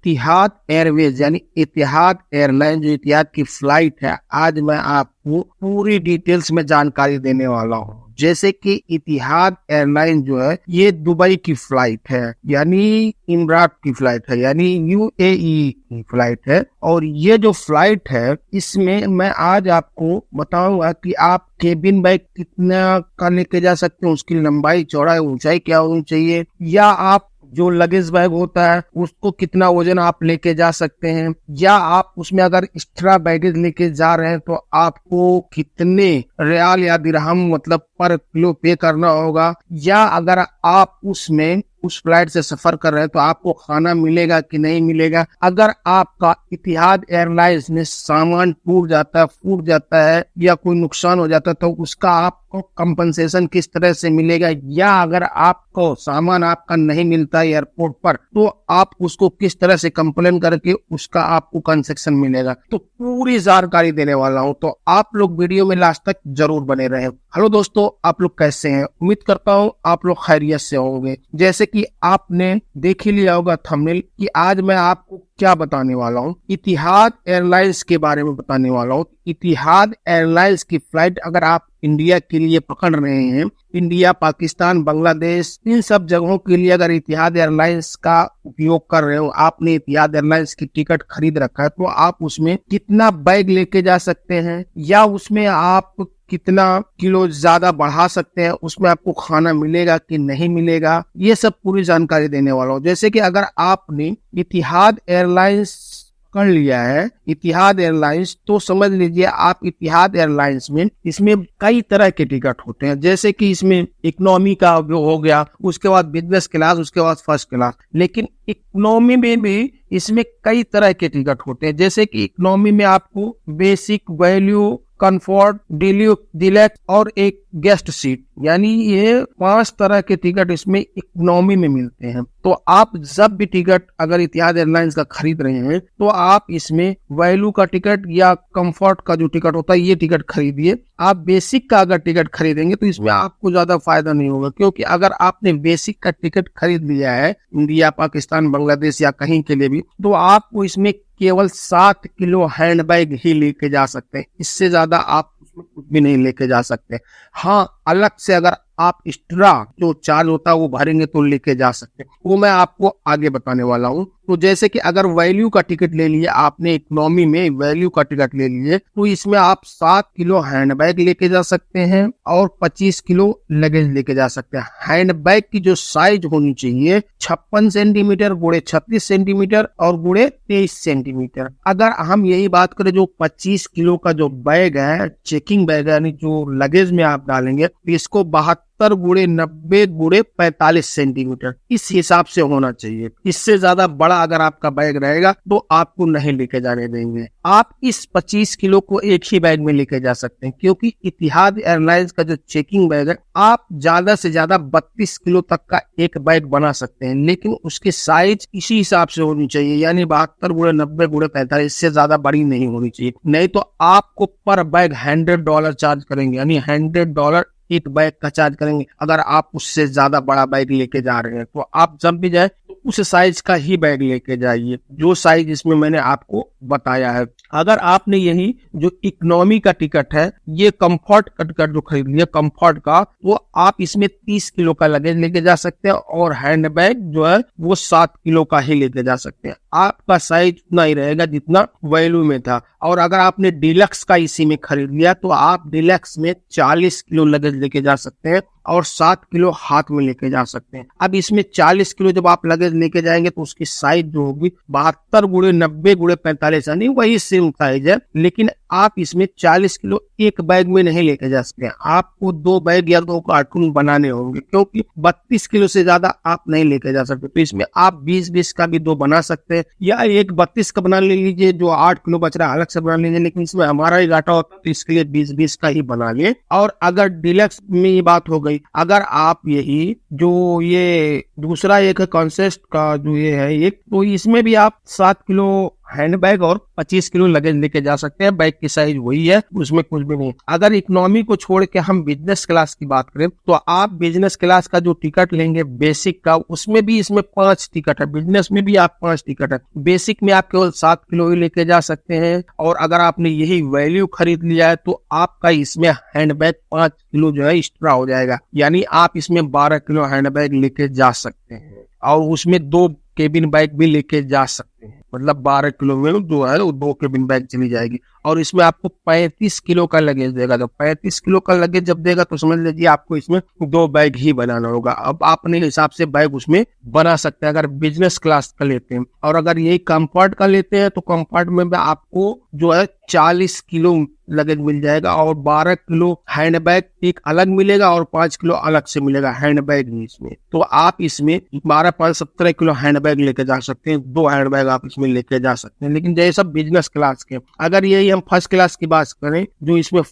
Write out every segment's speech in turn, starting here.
इतिहाद Airways यानी इतिहाद airline जो इतिहाद की फ्लाइट है, आज मैं आपको पूरी डिटेल्स में जानकारी देने वाला हूँ। जैसे कि इतिहाद एयरलाइन जो है ये दुबई की फ्लाइट है, यानी इमरात की फ्लाइट है, यानी यूएई की फ्लाइट है। और ये जो फ्लाइट है इसमें मैं आज आपको बताऊंगा कि आप केबिन बैग कितना का लेके जा सकते हैं, उसकी लंबाई चौड़ाई ऊंचाई क्या होनी चाहिए, या आप जो लगेज बैग होता है उसको कितना वजन आप लेके जा सकते हैं, या आप उसमें अगर एक्स्ट्रा बैगेज लेके जा रहे हैं तो आपको कितने रियाल या दिरहम मतलब पर किलो पे करना होगा, या अगर आप उसमें उस फ्लाइट से सफर कर रहे हैं तो आपको खाना मिलेगा कि नहीं मिलेगा। अगर आपका इतिहाद एयरलाइंस में सामान टूट जाता है, फूट जाता है या कोई नुकसान हो जाता है तो उसका आपको कंपनसेशन किस तरह से मिलेगा, या अगर आपको सामान आपका नहीं मिलता है एयरपोर्ट पर तो आप उसको किस तरह से कंप्लेन करके उसका आपको कंसेशन मिलेगा। तो पूरी जानकारी देने वाला हूं, तो आप लोग वीडियो में लास्ट तक जरूर बने रहें। हेलो दोस्तों, आप लोग कैसे हैं? उम्मीद करता हूं आप लोग खैरियत से होंगे। जैसे कि आपने देख ही लिया होगा थंबनेल कि आज मैं आपको क्या बताने वाला हूं, इतिहाद एयरलाइंस के बारे में बताने वाला हूं। इतिहाद एयरलाइंस की फ्लाइट अगर आप इंडिया के लिए पकड़ रहे हैं, इंडिया, पाकिस्तान, बांग्लादेश, इन सब जगहों के लिए अगर इतिहाद एयरलाइंस का उपयोग कर रहे हो, आपने इतिहाद एयरलाइंस की टिकट खरीद रखा है, तो आप उसमें कितना बैग लेके जा सकते हैं, या उसमें आप कितना किलो ज्यादा बढ़ा सकते हैं, उसमें आपको खाना मिलेगा कि नहीं मिलेगा, ये सब पूरी जानकारी देने वाला हूँ। जैसे कि अगर आपने इतिहाद एयरलाइंस कर लिया है, इतिहाद एयरलाइंस, तो समझ लीजिए आप इतिहाद एयरलाइंस में इसमें कई तरह के टिकट होते हैं। जैसे कि इसमें इकोनॉमी का जो हो गया, उसके बाद बिजनेस क्लास, उसके बाद फर्स्ट क्लास। लेकिन इकोनॉमी में भी इसमें कई तरह के टिकट होते हैं। जैसे कि इकोनॉमी में आपको बेसिक, वैल्यू, कंफर्ट, डिलक्स और एक गेस्ट सीट, यानी ये 5 तरह के टिकट इसमें इकोनॉमी में मिलते हैं। तो आप जब भी टिकट अगर इतिहाद एयरलाइंस का खरीद रहे हैं तो आप इसमें वैल्यू का टिकट या कंफर्ट का जो टिकट होता है ये टिकट खरीदिए। आप बेसिक का अगर टिकट खरीदेंगे तो इसमें आपको ज्यादा फायदा नहीं होगा, क्योंकि अगर आपने बेसिक का टिकट खरीद लिया है इंडिया, पाकिस्तान, बांग्लादेश या कहीं के लिए भी, तो आपको इसमें केवल 7 किलो हैंड बैग ही लेके जा सकते हैं। इससे ज्यादा आप उसमें कुछ भी नहीं लेके जा सकते। हाँ, अलग से अगर आप एक्स्ट्रा जो चार्ज होता है वो भरेंगे तो लेके जा सकते हैं, वो मैं आपको आगे बताने वाला हूँ। तो जैसे कि अगर वैल्यू का टिकट ले लिए आपने, इकोनॉमी में वैल्यू का टिकट ले लिए, तो इसमें आप 7 किलो हैंड बैग लेके जा सकते हैं और 25 किलो लगेज लेके जा सकते हैं। हैंड बैग की जो साइज होनी चाहिए 56 सेंटीमीटर गुणे 36 सेंटीमीटर और गुणे 23 सेंटीमीटर। अगर हम यही बात करें जो 25 किलो का जो बैग है, चेकिंग बैग है, यानी जो लगेज में आप डालेंगे, तो इसको 72 गुणे 90 गुणे 45 सेंटीमीटर इस हिसाब से होना चाहिए। इससे ज्यादा बड़ा अगर आपका बैग रहेगा तो आपको नहीं लेके जाने देंगे। आप इस 25 किलो को एक ही बैग में लेके जा सकते हैं, क्योंकि इतिहाद एयरलाइंस का जो चेकिंग बैग है आप ज्यादा से ज्यादा 32 किलो तक का एक बैग बना सकते हैं, लेकिन उसकी साइज इसी हिसाब से होनी चाहिए, यानी 72 गुणे 90 गुणे 45, इससे ज्यादा बड़ी नहीं होनी चाहिए। नहीं तो आपको पर बैग $100 चार्ज करेंगे, यानी $100 एक बैग का चार्ज करेंगे अगर आप उससे ज्यादा बड़ा बैग लेके जा रहे हैं। तो आप जब भी जाए तो उस साइज का ही बैग लेके जाइए, जो साइज इसमें मैंने आपको बताया है। अगर आपने यही जो इकोनॉमी का टिकट है, ये कंफर्ट का टिकट जो खरीद लिया कंफर्ट का, तो आप इसमें 30 किलो का लगेज लेके जा सकते हैं और हैंड बैग जो है वो 7 किलो का ही लेके जा सकते हैं। आपका साइज उतना ही रहेगा जितना वैल्यू में था। और अगर आपने डिलक्स का इसी में खरीद लिया तो आप डिलक्स में 40 किलो लगेज लेके जा सकते हैं और 7 किलो हाथ में लेके जा सकते हैं। अब इसमें 40 किलो जब आप लगेज लेके जाएंगे तो उसकी साइज जो होगी 72 गुणे 90 गुणे 45, यानी वही सेम साइज है, लेकिन आप इसमें 40 किलो एक बैग में नहीं लेके जा सकते हैं। आपको 2 बैग या 2 कार्टून बनाने होंगे, क्योंकि 32 किलो से ज्यादा आप नहीं लेके जा सकते। तो इसमें आप 20-20 का भी 2 बना सकते हैं, या एक 32 का बना ले लीजिए, जो 8 किलो बच रहा है अलग से बना लीजिए, लेकिन इसमें हमारा ही घाटा होता है तो इसके लिए 20-20 का ही बना लिए। और अगर डिलक्स में ये बात हो गई, अगर आप यही जो ये दूसरा एक कॉन्सेप्ट का जो ये है एक, तो इसमें भी आप 7 किलो हैंड बैग और 25 किलो लगेज लेके जा सकते हैं। बैग की साइज वही है, उसमें कुछ भी नहीं। अगर इकोनॉमी को छोड़ के हम बिजनेस क्लास की बात करें तो आप बिजनेस क्लास का जो टिकट लेंगे बेसिक का, उसमें भी इसमें 5 टिकट है, बिजनेस में भी आप 5 टिकट है। बेसिक में आप केवल 7 किलो ही लेके जा सकते हैं, और अगर आपने यही वैल्यू खरीद लिया है तो आपका इसमें हैंड बैग 5 किलो जो है एक्स्ट्रा हो जाएगा, यानी आप इसमें 12 किलो हैंड बैग लेके जा सकते हैं, और उसमें 2 केबिन बैग भी लेके जा सकते हैं। मतलब 12 किलो में जो है वो 2 केबिन बैग चली जाएगी, और इसमें आपको 35 किलो का लगेज देगा। जब 35 किलो का लगेज जब देगा तो समझ लीजिए आपको इसमें 2 बैग ही बनाना होगा। अब आप अपने हिसाब से बैग उसमें बना सकते हैं अगर बिजनेस क्लास का लेते हैं। और अगर यही कंफर्ट का लेते हैं तो कंफर्ट में आपको जो है 40 किलो लगेज मिल जाएगा, और 12 किलो हैंड बैग एक अलग मिलेगा और 5 किलो अलग से मिलेगा हैंड बैग ही इसमें। तो आप इसमें 12-5 17 किलो हैंड बैग लेके जा सकते हैं, 2 हैंड बैग आप इसमें लेके जा सकते हैं। लेकिन जैसे सब बिजनेस क्लास के, अगर यही हम फर्स्ट क्लास की बात करें, जो इसमें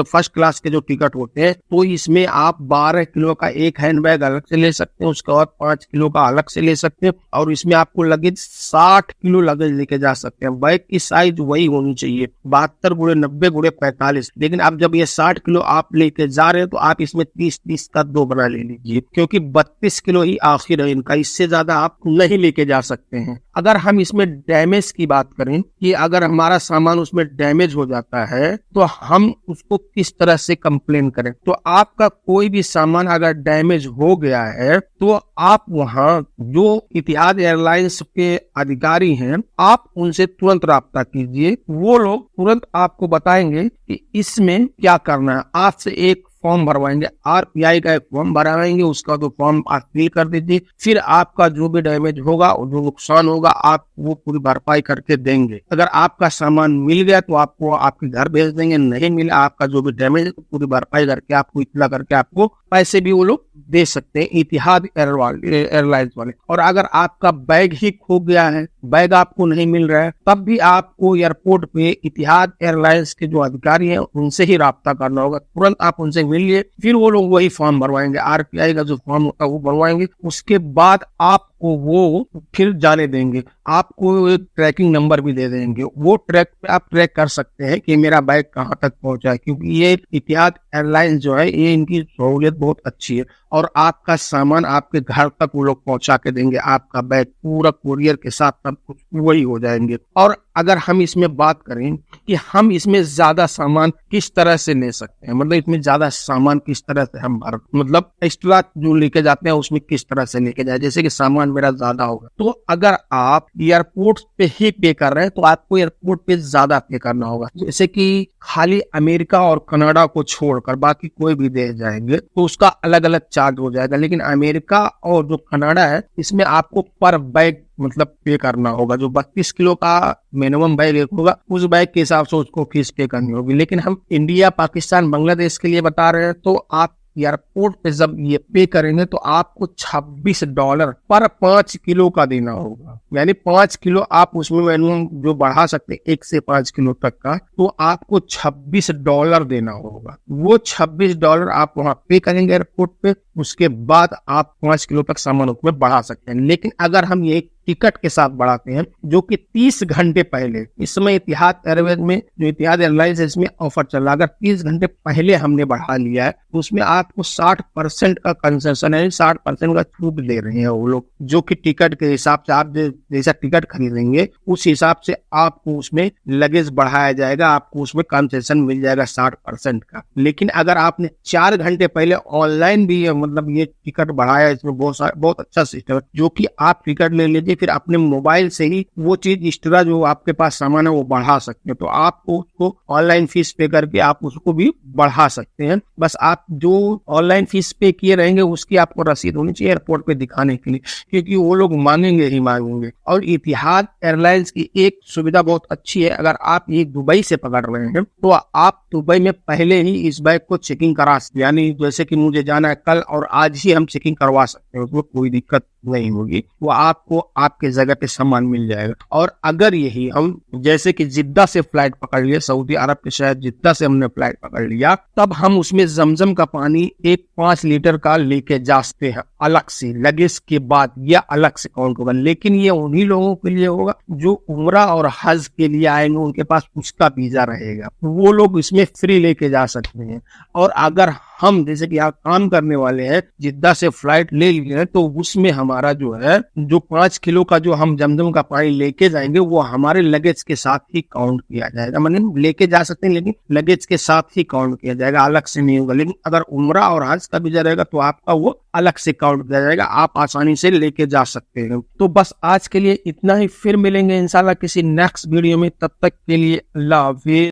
फर्स्ट क्लास के जो टिकट होते हैं, तो इसमें आप 12 किलो का एक हैंड बैग अलग से ले सकते हैं, उसके बाद 5 किलो का अलग से ले सकते हैं, और इसमें आपको लगेज 60 किलो लगेज लेके जा सकते हैं। बैग की साइज वही होनी चाहिए 72 × 90 × 45। लेकिन अब जब ये 60 किलो आप लेके जा रहे हैं तो आप इसमें 30-30 का 2 बना ले लीजिए, क्योंकि 32 किलो ही आखिर है इनका, इससे ज्यादा आप नहीं लेके जा सकते हैं। अगर हम इसमें डैमेज की बात करें कि अगर हमारा सामान उसमें डैमेज हो जाता है तो हम उसको किस तरह से कंप्लेन करें, तो आपका कोई भी सामान अगर डैमेज हो गया है तो आप वहां जो इतिहाद एयरलाइंस के अधिकारी हैं, आप उनसे तुरंत राब्ता कीजिए। वो लोग तुरंत आपको बताएंगे कि इसमें क्या करना है। आपसे एक फॉर्म भरवाएंगे, RPI का एक फॉर्म भरवाएंगे, उसका तो फॉर्म आप फिल कर दीजिए। फिर आपका जो भी डैमेज होगा, जो नुकसान होगा, आप वो पूरी भरपाई करके देंगे। अगर आपका सामान मिल गया तो आपको आपके घर भेज देंगे, नहीं मिला आपका जो भी डैमेज है तो पूरी भरपाई करके आपको इतना करके आपको पैसे भी वो लोग दे सकते हैं, इतिहाद एयरलाइंस वाले। और अगर आपका बैग ही खो गया है, बैग आपको नहीं मिल रहा है, तब भी आपको एयरपोर्ट पे इतिहाद एयरलाइंस के जो अधिकारी हैं उनसे ही राब्ता करना होगा। तुरंत आप उनसे मिलिए, फिर वो लोग वही फॉर्म भरवाएंगे, RPI का जो फॉर्म होता है वो भरवाएंगे। उसके बाद आपको वो फिर जाने देंगे, आपको एक ट्रैकिंग नंबर भी दे देंगे। वो ट्रैक पे आप ट्रैक कर सकते हैं कि मेरा बैग कहाँ तक पहुंचा है, क्योंकि ये इतिहाद एयरलाइंस जो है ये इनकी सहूलियत बहुत अच्छी है, और आपका सामान आपके घर तक वो लोग पहुंचा के देंगे। आपका बैग पूरा कुरियर के साथ सब कुछ वही हो जाएंगे। और अगर हम इसमें बात करें कि हम इसमें ज्यादा सामान किस तरह से ले सकते हैं, मतलब इसमें ज्यादा सामान किस तरह से हम मतलब एक्स्ट्रा जो लेके जाते हैं उसमें किस तरह से लेके जाए, जैसे कि सामान मेरा ज्यादा होगा तो अगर आप एयरपोर्ट पे ही पे कर रहे हैं तो आपको एयरपोर्ट पे ज्यादा पे करना होगा। जैसे कि खाली अमेरिका और कनाडा को छोड़कर बाकी कोई भी देश जाएंगे तो उसका अलग अलग चार्ज हो जाएगा, लेकिन अमेरिका और जो कनाडा है इसमें आपको पर बैग मतलब पे करना होगा। जो 32 किलो का मिनिमम बैग एक होगा उस बैग के हिसाब से उसको फीस पे करनी होगी। लेकिन हम इंडिया, पाकिस्तान, बांग्लादेश के लिए बता रहे हैं, तो आप एयरपोर्ट पे जब ये पे करेंगे तो आपको $26 पर 5 किलो का देना होगा, यानी 5 किलो आप उसमें मिनिमम जो बढ़ा सकते हैं 1 से 5 किलो तक का, तो आपको $26 देना होगा। वो $26 आप वहां पे करेंगे एयरपोर्ट पे, उसके बाद आप 5 किलो तक सामान उसमें बढ़ा सकते हैं। लेकिन अगर हम ये टिकट के साथ बढ़ाते हैं जो कि 30 घंटे पहले, इस समय इतिहाद एयरवेज में जो इतिहाद एयरलाइंस है इसमें ऑफर चल रहा है, अगर 30 घंटे पहले हमने बढ़ा लिया है तो उसमें आपको 60% का कंसेशन है, 60% का छूट दे रहे हैं वो लोग, जो कि टिकट के हिसाब से आप जैसा टिकट खरीदेंगे उस हिसाब से आपको उसमें लगेज बढ़ाया जाएगा, आपको उसमें कंसेशन मिल जाएगा 60% का। लेकिन अगर आपने 4 घंटे पहले ऑनलाइन भी मतलब ये टिकट बढ़ाया, इसमें बहुत अच्छा सिस्टम है, जो कि आप टिकट ले लीजिए फिर अपने मोबाइल से ही वो चीज एक्स्ट्रा जो आपके पास सामान है वो बढ़ा सकते हैं। तो आपको उसको ऑनलाइन फीस पे करके आप उसको भी बढ़ा सकते हैं। बस आप जो ऑनलाइन फीस पे किए रहेंगे उसकी आपको रसीद होनी चाहिए एयरपोर्ट पे दिखाने के लिए, क्योंकि वो लोग मांगेंगे ही मांगेंगे। और इतिहाद एयरलाइंस की एक सुविधा बहुत अच्छी है, अगर आप ये दुबई से पकड़ रहे हैं तो आप दुबई में पहले ही इस बैग को चेकिंग करा सकते, यानी जैसे कि मुझे जाना है कल और आज ही हम चेकिंग करवा सकते हैं, उसमें कोई दिक्कत नहीं होगी, वो आपको आपके जगह पे सामान मिल जाएगा। और अगर यही हम जैसे कि जिद्दा से फ्लाइट पकड़ लिया, सऊदी अरब के शहर जिद्दा से हमने फ्लाइट पकड़ लिया, तब हम उसमें जमजम का पानी एक 5 लीटर का लेके जा सकते हैं अलग से, लगेज के बाद यह अलग से काउंट होगा। लेकिन ये उन्हीं लोगों के लिए होगा जो उम्रा और हज के लिए आएंगे, उनके पास उसका वीजा रहेगा, वो लोग इसमें फ्री लेके जा सकते हैं। और अगर हम जैसे कि आप काम करने वाले हैं, जिद्दा से फ्लाइट ले लिए तो उसमें हमारा जो है जो 5 किलो का जो हम जमजम का पानी लेके जाएंगे वो हमारे लगेज के साथ ही काउंट किया जाएगा। मतलब लेके जा सकते हैं लेकिन लगेज के साथ ही काउंट किया जाएगा, अलग से नहीं होगा। लेकिन अगर उम्रा और हज का वीजा रहेगा तो आपका वो अलग से काउंट किया जाएगा, आप आसानी से लेके जा सकते हैं। तो बस आज के लिए इतना ही, फिर मिलेंगे इंशाल्लाह किसी नेक्स्ट वीडियो में, तब तक के लिए अल्लाह हाफिज।